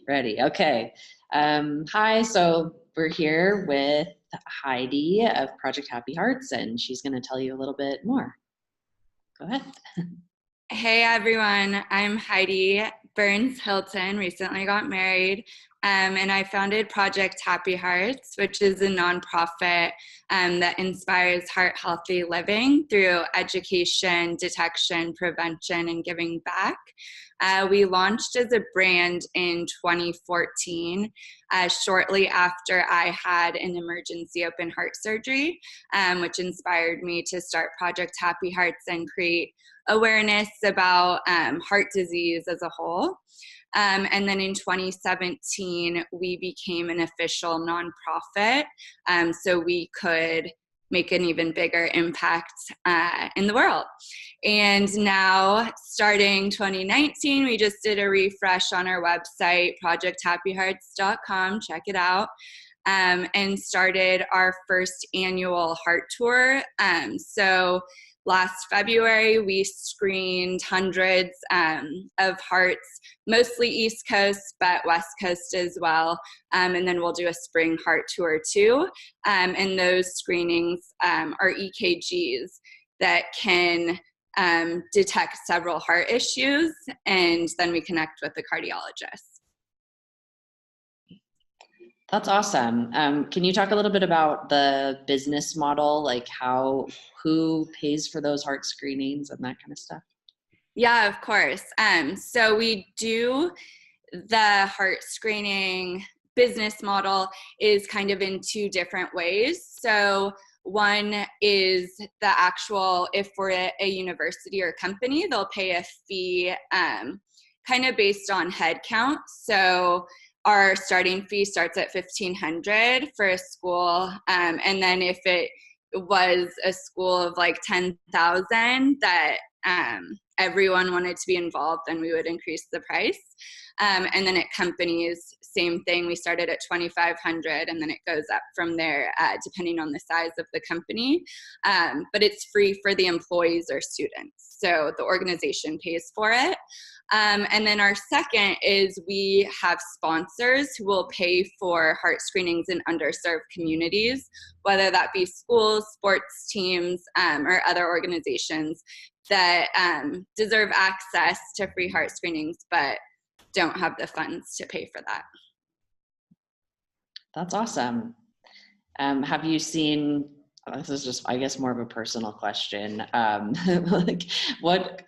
Ready. Okay. Hi. So we're here with Heidi of Project Happy Hearts, and she's going to tell you a little bit more. Go ahead. Hey everyone, I'm Heidi Burns Hilton, recently got married, and I founded Project Happy Hearts, which is a nonprofit that inspires heart-healthy living through education, detection, prevention, and giving back. We launched as a brand in 2014, shortly after I had an emergency open heart surgery, which inspired me to start Project Happy Hearts and create awareness about heart disease as a whole. And then in 2017, we became an official nonprofit, so we could make an even bigger impact in the world. And now, starting 2019, we just did a refresh on our website, projecthappyhearts.com, check it out, and started our first annual heart tour. So last February, we screened hundreds of hearts, mostly East Coast, but West Coast as well. And then we'll do a spring heart tour too. And those screenings are EKGs that can detect several heart issues, and then we connect with the cardiologist. That's awesome. Can you talk a little bit about the business model, like who pays for those heart screenings and that kind of stuff? Yeah, of course. So we do the heart screening business model is kind of in two different ways. So one is the actual, if we're at a university or company, they'll pay a fee kind of based on head count. So our starting fee starts at $1,500 for a school. And then if it was a school of like 10,000 that everyone wanted to be involved, then we would increase the price. And then at companies, same thing. We started at $2,500 and then it goes up from there depending on the size of the company. But it's free for the employees or students. So the organization pays for it. And then our second is we have sponsors who will pay for heart screenings in underserved communities, whether that be schools, sports teams, or other organizations that deserve access to free heart screenings, but don't have the funds to pay for that. That's awesome. Have you seen, this is just, I guess, more of a personal question. Like what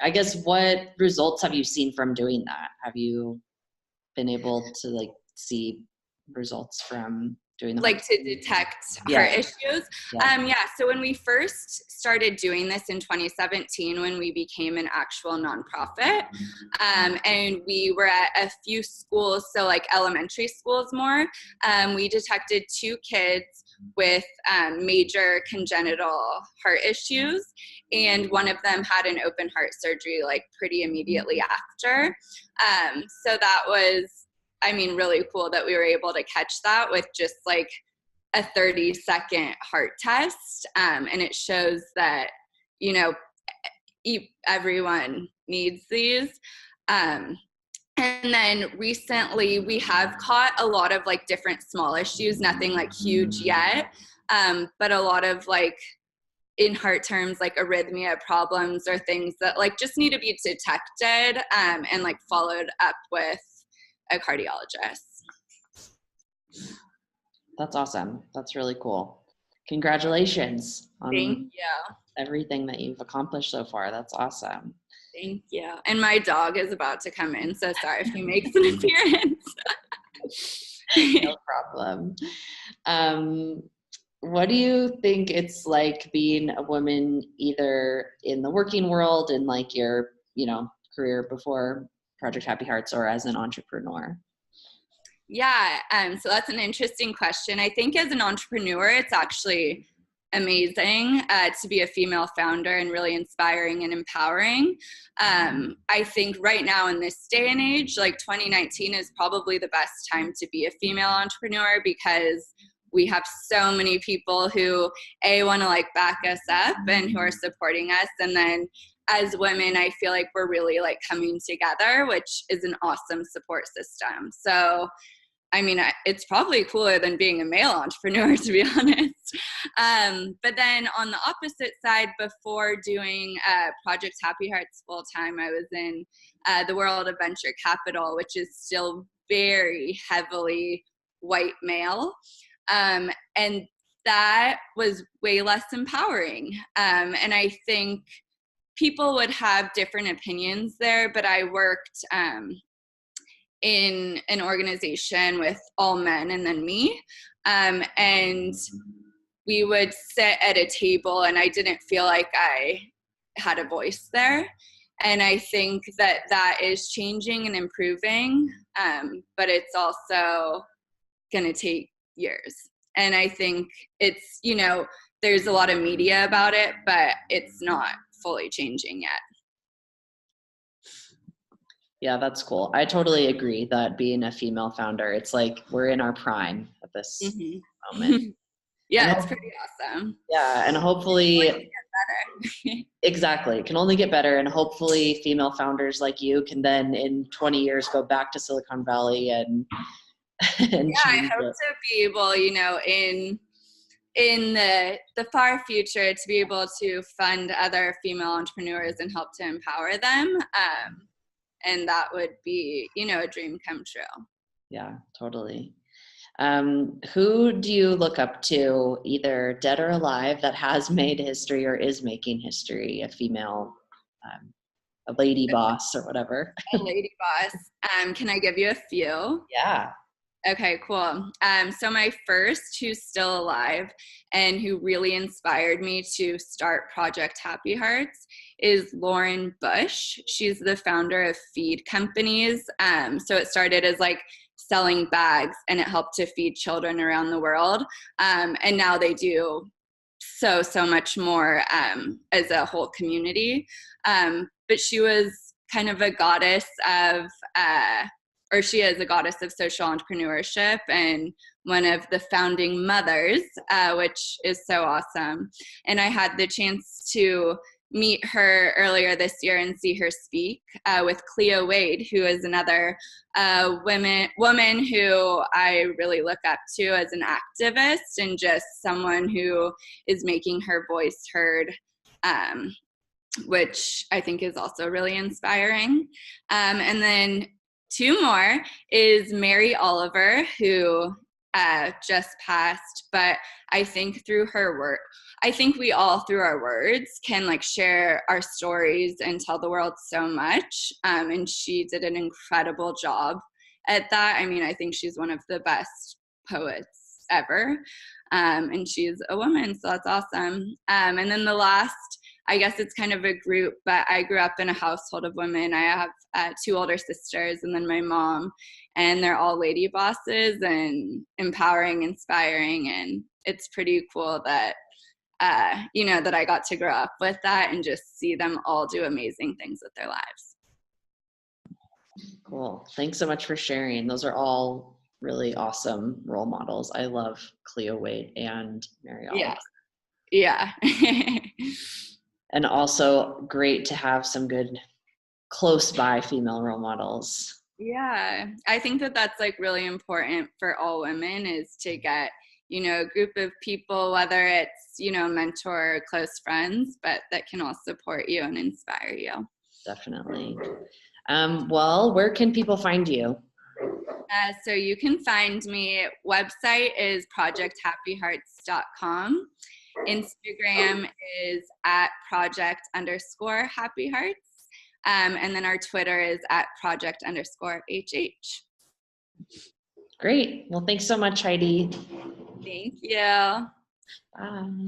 results have you seen from doing that? Have you been able to like see results from doing the like to detect heart issues? Yeah. So when we first started doing this in 2017, when we became an actual nonprofit, and we were at a few schools, so like elementary schools more, we detected 2 kids with major congenital heart issues, and one of them had an open heart surgery like pretty immediately after. So that was, really cool that we were able to catch that with just like a 30-second heart test. And it shows that, everyone needs these. And then recently we have caught a lot of like different small issues, nothing like huge yet, but a lot of like in heart terms, like arrhythmia problems or things that like just need to be detected and like followed up with a cardiologist. That's awesome. That's really cool. Congratulations on everything that you've accomplished so far. That's awesome. Thank you. And my dog is about to come in, so sorry if he makes an appearance. No problem. What do you think it's like being a woman either in the working world in like your, career before Project Happy Hearts or as an entrepreneur? Yeah, so that's an interesting question. I think as an entrepreneur, it's actually amazing to be a female founder and really inspiring and empowering. I think right now in this day and age, like 2019 is probably the best time to be a female entrepreneur because we have so many people who want to like back us up and who are supporting us, and then as women, I feel like we're really like coming together, which is an awesome support system. So I mean, it's probably cooler than being a male entrepreneur, to be honest. But then on the opposite side, before doing Project Happy Hearts full time, I was in the world of venture capital, which is still very heavily white male. And that was way less empowering. And I think people would have different opinions there, but I worked in an organization with all men and then me. And we would sit at a table and I didn't feel like I had a voice there. And I think that that is changing and improving, but it's also going to take years. And I think it's, you know, there's a lot of media about it, but it's not fully changing yet. Yeah, that's cool. I totally agree that being a female founder, it's like we're in our prime at this moment. Yeah, it's pretty awesome. Yeah, and hopefully exactly, it can only get better, and hopefully female founders like you can then in 20 years go back to Silicon Valley and yeah, I hope to be able, you know, in the far future to be able to fund other female entrepreneurs and help to empower them. And that would be, you know, a dream come true. Yeah, totally. Who do you look up to, either dead or alive, that has made history or is making history? A female, a lady boss or whatever. A lady boss. Can I give you a few? Yeah. Okay, cool. So my first, who's still alive and who really inspired me to start Project Happy Hearts, is Lauren Bush. She's the founder of Feed Companies. So it started as like selling bags and it helped to feed children around the world. And now they do so much more as a whole community. But she was kind of a goddess of or she is a goddess of social entrepreneurship and one of the founding mothers, which is so awesome. And I had the chance to meet her earlier this year and see her speak with Cleo Wade, who is another woman who I really look up to as an activist and just someone who is making her voice heard, which I think is also really inspiring. And then two more is Mary Oliver, who just passed, but I think through her work, I think we all through our words can like share our stories and tell the world so much. And she did an incredible job at that. I mean, I think she's one of the best poets ever. And she's a woman, so that's awesome. And then the last, I guess it's kind of a group, but I grew up in a household of women. I have two older sisters and then my mom, and they're all lady bosses and empowering, inspiring. And it's pretty cool that, you know, that I got to grow up with that and just see them all do amazing things with their lives. Cool. Thanks so much for sharing. Those are all really awesome role models. I love Cleo Wade and Mary Oliver. Yeah. And also great to have some good close by female role models. Yeah, I think that that's like really important for all women, is to get, you know, a group of people, whether it's, you know, mentor or close friends, but that can all support you and inspire you. Definitely. Well, where can people find you? So you can find me. Website is projecthappyhearts.com. Instagram is at project_happyhearts. And then our Twitter is at project_HH. Great. Well, thanks so much, Heidi. Thank you. Bye.